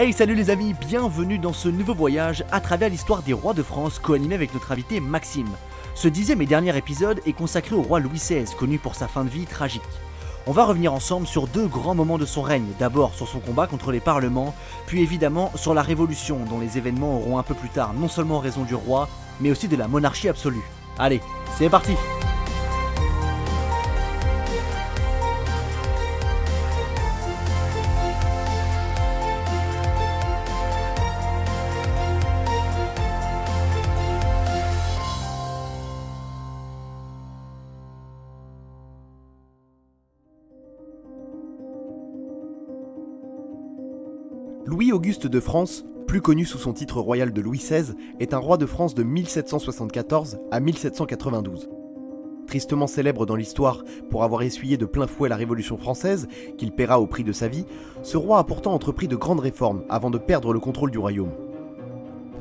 Hey, salut les amis, bienvenue dans ce nouveau voyage à travers l'histoire des rois de France co-animé avec notre invité Maxime. Ce 10e et dernier épisode est consacré au roi Louis XVI, connu pour sa fin de vie tragique. On va revenir ensemble sur deux grands moments de son règne, d'abord sur son combat contre les parlements, puis évidemment sur la Révolution, dont les événements auront un peu plus tard non seulement raison du roi, mais aussi de la monarchie absolue. Allez, c'est parti! Louis-Auguste de France, plus connu sous son titre royal de Louis XVI, est un roi de France de 1774 à 1792. Tristement célèbre dans l'histoire pour avoir essuyé de plein fouet la Révolution française, qu'il paiera au prix de sa vie, ce roi a pourtant entrepris de grandes réformes avant de perdre le contrôle du royaume.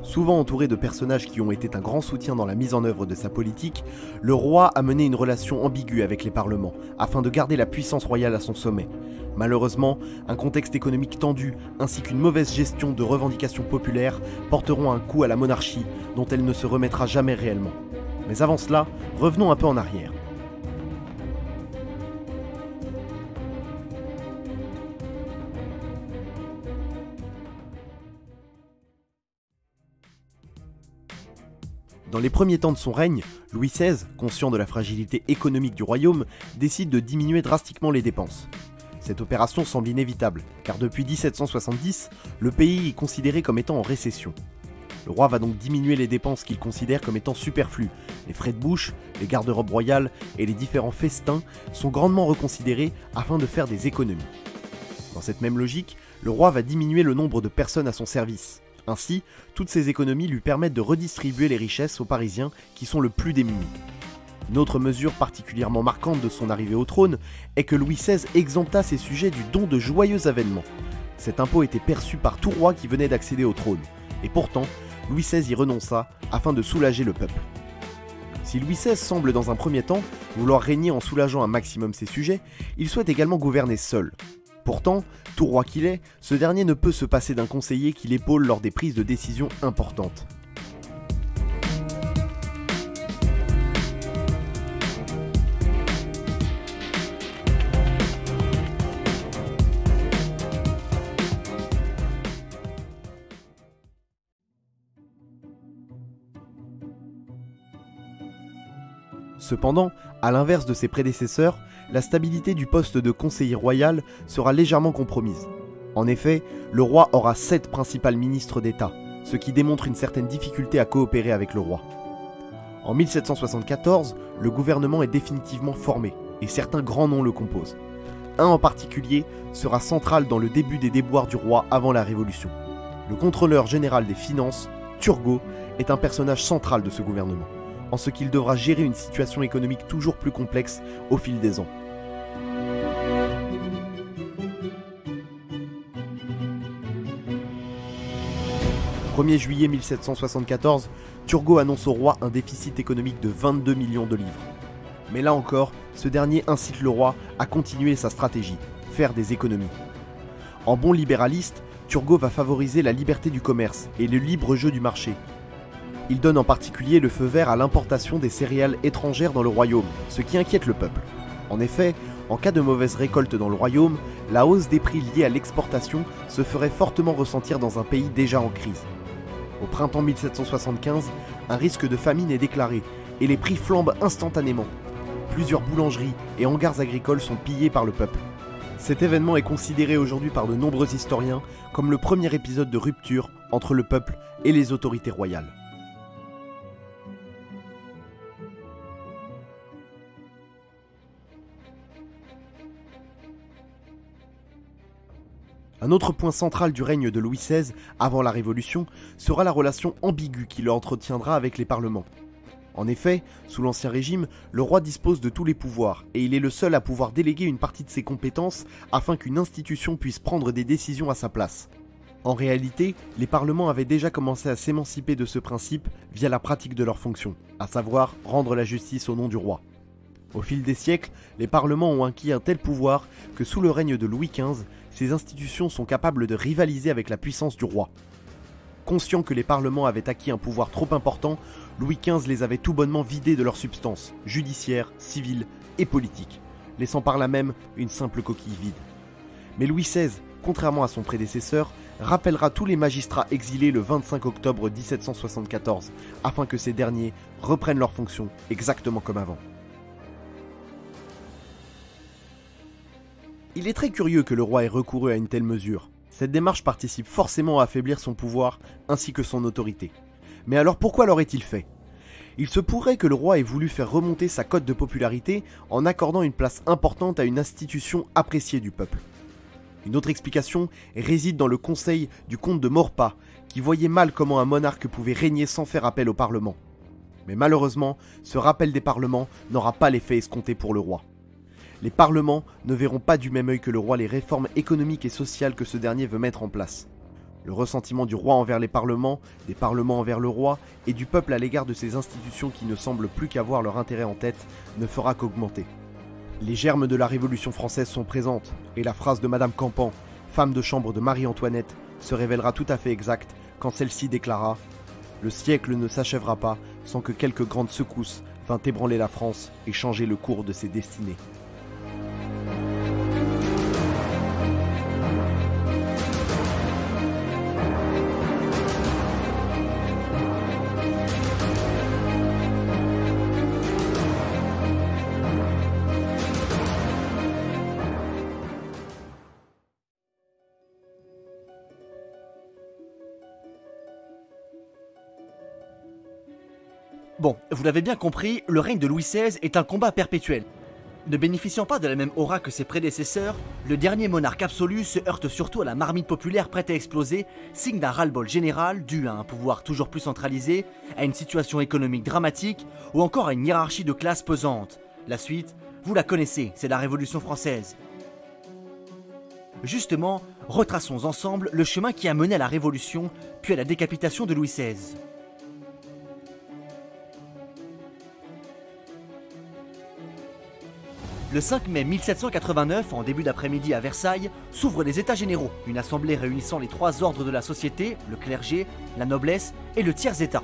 Souvent entouré de personnages qui ont été un grand soutien dans la mise en œuvre de sa politique, le roi a mené une relation ambiguë avec les parlements, afin de garder la puissance royale à son sommet. Malheureusement, un contexte économique tendu, ainsi qu'une mauvaise gestion de revendications populaires, porteront un coup à la monarchie, dont elle ne se remettra jamais réellement. Mais avant cela, revenons un peu en arrière. Dans les premiers temps de son règne, Louis XVI, conscient de la fragilité économique du royaume, décide de diminuer drastiquement les dépenses. Cette opération semble inévitable, car depuis 1770, le pays est considéré comme étant en récession. Le roi va donc diminuer les dépenses qu'il considère comme étant superflues. Les frais de bouche, les garde-robes royales et les différents festins sont grandement reconsidérés afin de faire des économies. Dans cette même logique, le roi va diminuer le nombre de personnes à son service. Ainsi, toutes ces économies lui permettent de redistribuer les richesses aux Parisiens qui sont le plus démunis. Une autre mesure particulièrement marquante de son arrivée au trône est que Louis XVI exempta ses sujets du don de joyeux avènements. Cet impôt était perçu par tout roi qui venait d'accéder au trône, et pourtant, Louis XVI y renonça afin de soulager le peuple. Si Louis XVI semble dans un premier temps vouloir régner en soulageant un maximum ses sujets, il souhaite également gouverner seul. Pourtant, tout roi qu'il est, ce dernier ne peut se passer d'un conseiller qui l'épaule lors des prises de décision importantes. Cependant, à l'inverse de ses prédécesseurs, la stabilité du poste de conseiller royal sera légèrement compromise. En effet, le roi aura 7 principaux ministres d'État, ce qui démontre une certaine difficulté à coopérer avec le roi. En 1774, le gouvernement est définitivement formé, et certains grands noms le composent. Un en particulier sera central dans le début des déboires du roi avant la Révolution. Le contrôleur général des finances, Turgot, est un personnage central de ce gouvernement, en ce qu'il devra gérer une situation économique toujours plus complexe au fil des ans. Le 1er juillet 1774, Turgot annonce au roi un déficit économique de 22 millions de livres. Mais là encore, ce dernier incite le roi à continuer sa stratégie, faire des économies. En bon libéraliste, Turgot va favoriser la liberté du commerce et le libre jeu du marché. Il donne en particulier le feu vert à l'importation des céréales étrangères dans le royaume, ce qui inquiète le peuple. En effet, en cas de mauvaise récolte dans le royaume, la hausse des prix liés à l'exportation se ferait fortement ressentir dans un pays déjà en crise. Au printemps 1775, un risque de famine est déclaré et les prix flambent instantanément. Plusieurs boulangeries et hangars agricoles sont pillés par le peuple. Cet événement est considéré aujourd'hui par de nombreux historiens comme le premier épisode de rupture entre le peuple et les autorités royales. Un autre point central du règne de Louis XVI, avant la Révolution, sera la relation ambiguë qu'il entretiendra avec les parlements. En effet, sous l'Ancien Régime, le roi dispose de tous les pouvoirs, et il est le seul à pouvoir déléguer une partie de ses compétences afin qu'une institution puisse prendre des décisions à sa place. En réalité, les parlements avaient déjà commencé à s'émanciper de ce principe via la pratique de leurs fonctions, à savoir rendre la justice au nom du roi. Au fil des siècles, les parlements ont acquis un tel pouvoir que sous le règne de Louis XV, ces institutions sont capables de rivaliser avec la puissance du roi. Conscient que les parlements avaient acquis un pouvoir trop important, Louis XV les avait tout bonnement vidés de leur substance, judiciaire, civile et politique, laissant par là même une simple coquille vide. Mais Louis XVI, contrairement à son prédécesseur, rappellera tous les magistrats exilés le 25 octobre 1774, afin que ces derniers reprennent leurs fonctions exactement comme avant. Il est très curieux que le roi ait recouru à une telle mesure. Cette démarche participe forcément à affaiblir son pouvoir ainsi que son autorité. Mais alors pourquoi l'aurait-il fait ? Il se pourrait que le roi ait voulu faire remonter sa cote de popularité en accordant une place importante à une institution appréciée du peuple. Une autre explication réside dans le conseil du comte de Maurepas, qui voyait mal comment un monarque pouvait régner sans faire appel au Parlement. Mais malheureusement, ce rappel des parlements n'aura pas l'effet escompté pour le roi. Les parlements ne verront pas du même œil que le roi les réformes économiques et sociales que ce dernier veut mettre en place. Le ressentiment du roi envers les parlements, des parlements envers le roi, et du peuple à l'égard de ces institutions qui ne semblent plus qu'avoir leur intérêt en tête, ne fera qu'augmenter. Les germes de la Révolution française sont présentes, et la phrase de Madame Campan, femme de chambre de Marie-Antoinette, se révélera tout à fait exacte quand celle-ci déclara « Le siècle ne s'achèvera pas sans que quelque grande secousse vint ébranler la France et changer le cours de ses destinées. » Bon, vous l'avez bien compris, le règne de Louis XVI est un combat perpétuel. Ne bénéficiant pas de la même aura que ses prédécesseurs, le dernier monarque absolu se heurte surtout à la marmite populaire prête à exploser, signe d'un ras-le-bol général dû à un pouvoir toujours plus centralisé, à une situation économique dramatique ou encore à une hiérarchie de classe pesante. La suite, vous la connaissez, c'est la Révolution française. Justement, retraçons ensemble le chemin qui a mené à la Révolution, puis à la décapitation de Louis XVI. Le 5 mai 1789, en début d'après-midi à Versailles, s'ouvrent les États généraux, une assemblée réunissant les trois ordres de la société, le clergé, la noblesse et le tiers-état.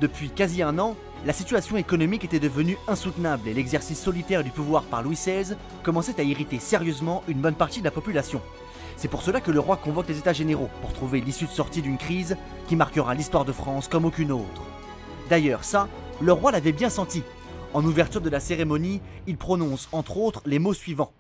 Depuis quasi un an, la situation économique était devenue insoutenable et l'exercice solitaire du pouvoir par Louis XVI commençait à irriter sérieusement une bonne partie de la population. C'est pour cela que le roi convoque les États généraux, pour trouver l'issue de sortie d'une crise qui marquera l'histoire de France comme aucune autre. D'ailleurs, ça, le roi l'avait bien senti. En ouverture de la cérémonie, il prononce entre autres les mots suivants.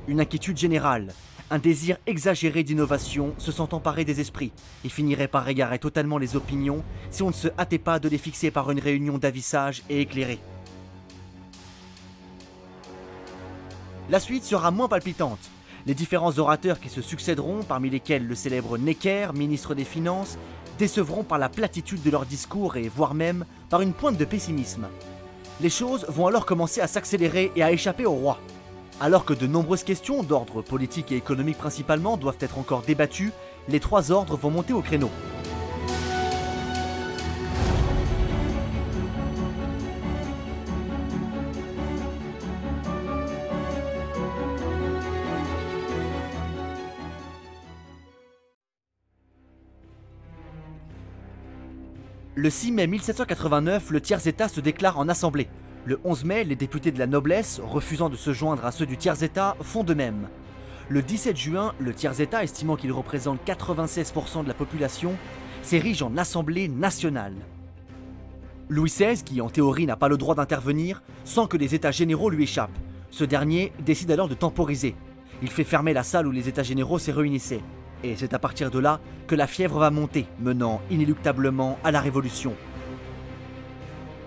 Une inquiétude générale, un désir exagéré d'innovation se sent emparer des esprits et finirait par égarer totalement les opinions si on ne se hâtait pas de les fixer par une réunion d'avis sages et éclairés. La suite sera moins palpitante. Les différents orateurs qui se succéderont, parmi lesquels le célèbre Necker, ministre des Finances, décevront par la platitude de leur discours et voire même par une pointe de pessimisme. Les choses vont alors commencer à s'accélérer et à échapper au roi. Alors que de nombreuses questions, d'ordre politique et économique principalement, doivent être encore débattues, les trois ordres vont monter au créneau. Le 6 mai 1789, le tiers-état se déclare en assemblée. Le 11 mai, les députés de la noblesse, refusant de se joindre à ceux du tiers-état, font de même. Le 17 juin, le tiers-état, estimant qu'il représente 96% de la population, s'érige en assemblée nationale. Louis XVI, qui en théorie n'a pas le droit d'intervenir, sent que les états généraux lui échappent. Ce dernier décide alors de temporiser. Il fait fermer la salle où les états généraux s'y réunissaient. Et c'est à partir de là que la fièvre va monter, menant inéluctablement à la Révolution.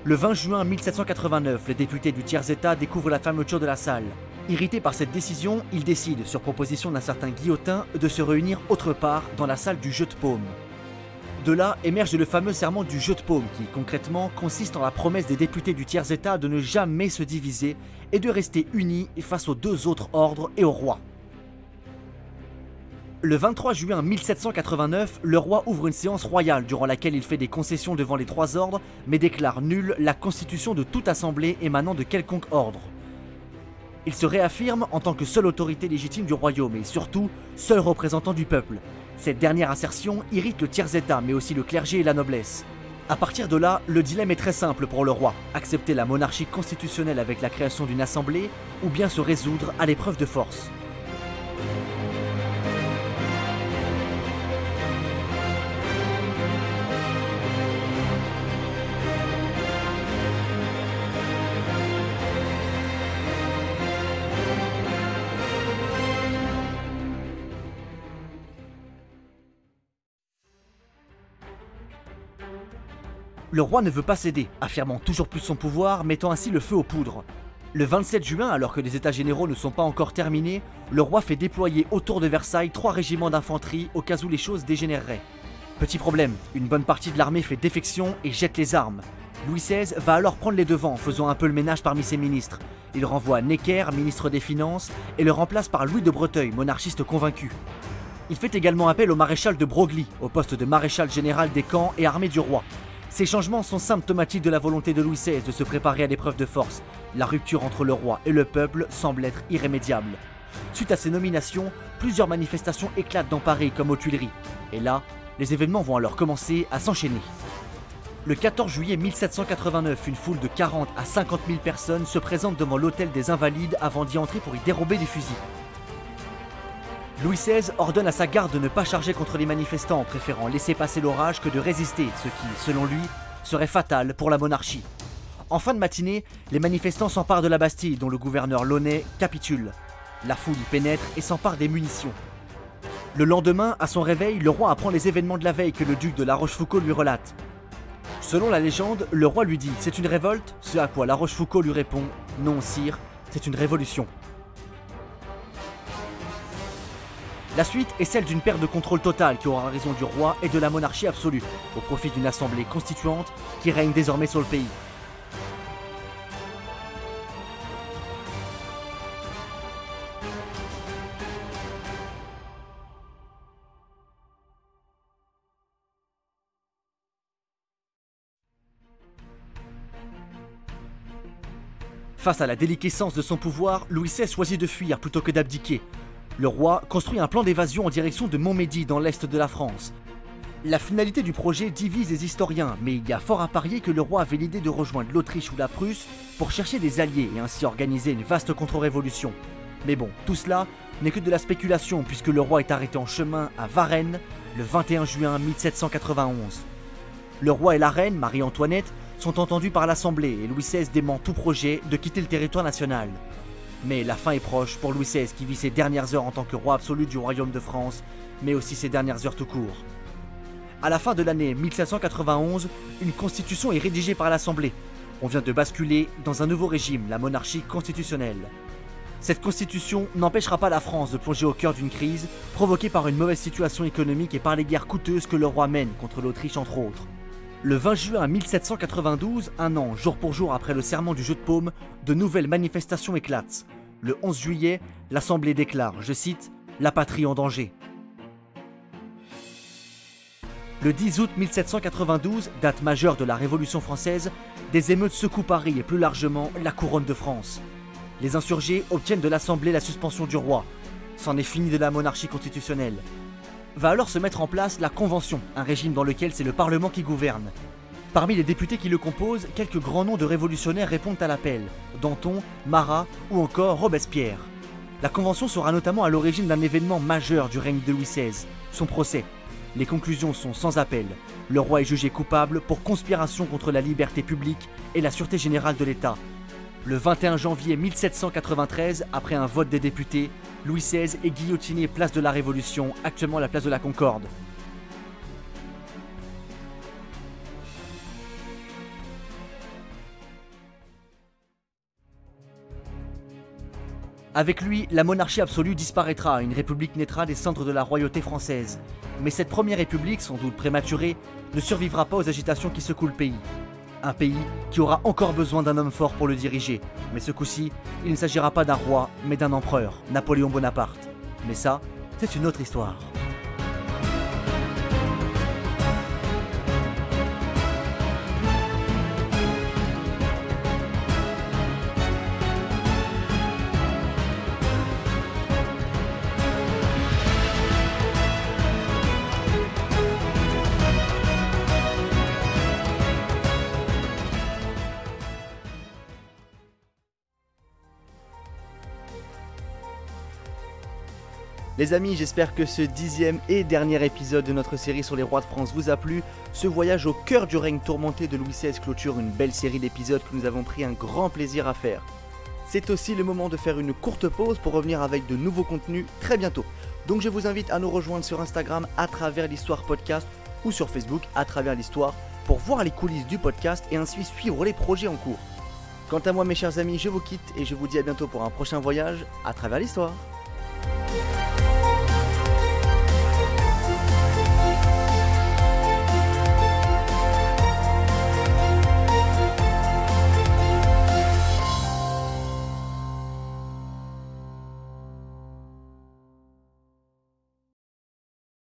Le 20 juin 1789, les députés du tiers-état découvrent la fermeture de la salle. Irrités par cette décision, ils décident, sur proposition d'un certain Guillotin, de se réunir autre part dans la salle du jeu de paume. De là émerge le fameux serment du jeu de paume qui, concrètement, consiste en la promesse des députés du tiers-état de ne jamais se diviser et de rester unis face aux deux autres ordres et au roi. Le 23 juin 1789, le roi ouvre une séance royale durant laquelle il fait des concessions devant les trois ordres, mais déclare nulle la constitution de toute assemblée émanant de quelconque ordre. Il se réaffirme en tant que seule autorité légitime du royaume et surtout, seul représentant du peuple. Cette dernière assertion irrite le tiers-état mais aussi le clergé et la noblesse. À partir de là, le dilemme est très simple pour le roi, accepter la monarchie constitutionnelle avec la création d'une assemblée ou bien se résoudre à l'épreuve de force. Le roi ne veut pas céder, affirmant toujours plus son pouvoir, mettant ainsi le feu aux poudres. Le 27 juin, alors que les états généraux ne sont pas encore terminés, le roi fait déployer autour de Versailles 3 régiments d'infanterie au cas où les choses dégénéreraient. Petit problème, une bonne partie de l'armée fait défection et jette les armes. Louis XVI va alors prendre les devants, faisant un peu le ménage parmi ses ministres. Il renvoie Necker, ministre des Finances, et le remplace par Louis de Breteuil, monarchiste convaincu. Il fait également appel au maréchal de Broglie, au poste de maréchal général des camps et armées du roi. Ces changements sont symptomatiques de la volonté de Louis XVI de se préparer à l'épreuve de force. La rupture entre le roi et le peuple semble être irrémédiable. Suite à ces nominations, plusieurs manifestations éclatent dans Paris comme aux Tuileries. Et là, les événements vont alors commencer à s'enchaîner. Le 14 juillet 1789, une foule de 40 à 50 000 personnes se présente devant l'hôtel des Invalides avant d'y entrer pour y dérober des fusils. Louis XVI ordonne à sa garde de ne pas charger contre les manifestants, préférant laisser passer l'orage que de résister, ce qui, selon lui, serait fatal pour la monarchie. En fin de matinée, les manifestants s'emparent de la Bastille, dont le gouverneur Launay capitule. La foule y pénètre et s'empare des munitions. Le lendemain, à son réveil, le roi apprend les événements de la veille que le duc de La Rochefoucauld lui relate. Selon la légende, le roi lui dit « C'est une révolte ?» Ce à quoi La Rochefoucauld lui répond « Non, sire, c'est une révolution. » La suite est celle d'une perte de contrôle totale qui aura raison du roi et de la monarchie absolue, au profit d'une assemblée constituante qui règne désormais sur le pays. Face à la déliquescence de son pouvoir, Louis XVI choisit de fuir plutôt que d'abdiquer. Le roi construit un plan d'évasion en direction de Montmédy dans l'est de la France. La finalité du projet divise les historiens, mais il y a fort à parier que le roi avait l'idée de rejoindre l'Autriche ou la Prusse pour chercher des alliés et ainsi organiser une vaste contre-révolution. Mais bon, tout cela n'est que de la spéculation puisque le roi est arrêté en chemin à Varennes le 21 juin 1791. Le roi et la reine, Marie-Antoinette, sont entendus par l'Assemblée et Louis XVI dément tout projet de quitter le territoire national. Mais la fin est proche pour Louis XVI qui vit ses dernières heures en tant que roi absolu du royaume de France, mais aussi ses dernières heures tout court. À la fin de l'année 1791, une constitution est rédigée par l'Assemblée. On vient de basculer dans un nouveau régime, la monarchie constitutionnelle. Cette constitution n'empêchera pas la France de plonger au cœur d'une crise provoquée par une mauvaise situation économique et par les guerres coûteuses que le roi mène contre l'Autriche entre autres. Le 20 juin 1792, un an jour pour jour après le serment du jeu de paume, de nouvelles manifestations éclatent. Le 11 juillet, l'Assemblée déclare, je cite, « La patrie en danger ». Le 10 août 1792, date majeure de la Révolution française, des émeutes secouent Paris et plus largement la couronne de France. Les insurgés obtiennent de l'Assemblée la suspension du roi. C'en est fini de la monarchie constitutionnelle. Va alors se mettre en place la Convention, un régime dans lequel c'est le Parlement qui gouverne. Parmi les députés qui le composent, quelques grands noms de révolutionnaires répondent à l'appel, Danton, Marat ou encore Robespierre. La Convention sera notamment à l'origine d'un événement majeur du règne de Louis XVI, son procès. Les conclusions sont sans appel. Le roi est jugé coupable pour conspiration contre la liberté publique et la sûreté générale de l'État. Le 21 janvier 1793, après un vote des députés, Louis XVI est guillotiné place de la Révolution, actuellement la place de la Concorde. Avec lui, la monarchie absolue disparaîtra, une république naîtra des cendres de la royauté française. Mais cette première république, sans doute prématurée, ne survivra pas aux agitations qui secouent le pays. Un pays qui aura encore besoin d'un homme fort pour le diriger. Mais ce coup-ci, il ne s'agira pas d'un roi, mais d'un empereur, Napoléon Bonaparte. Mais ça, c'est une autre histoire. Les amis, j'espère que ce 10e et dernier épisode de notre série sur les rois de France vous a plu. Ce voyage au cœur du règne tourmenté de Louis XVI clôture une belle série d'épisodes que nous avons pris un grand plaisir à faire. C'est aussi le moment de faire une courte pause pour revenir avec de nouveaux contenus très bientôt. Donc je vous invite à nous rejoindre sur Instagram à travers l'Histoire Podcast ou sur Facebook à travers l'Histoire pour voir les coulisses du podcast et ainsi suivre les projets en cours. Quant à moi mes chers amis, je vous quitte et je vous dis à bientôt pour un prochain voyage à travers l'Histoire.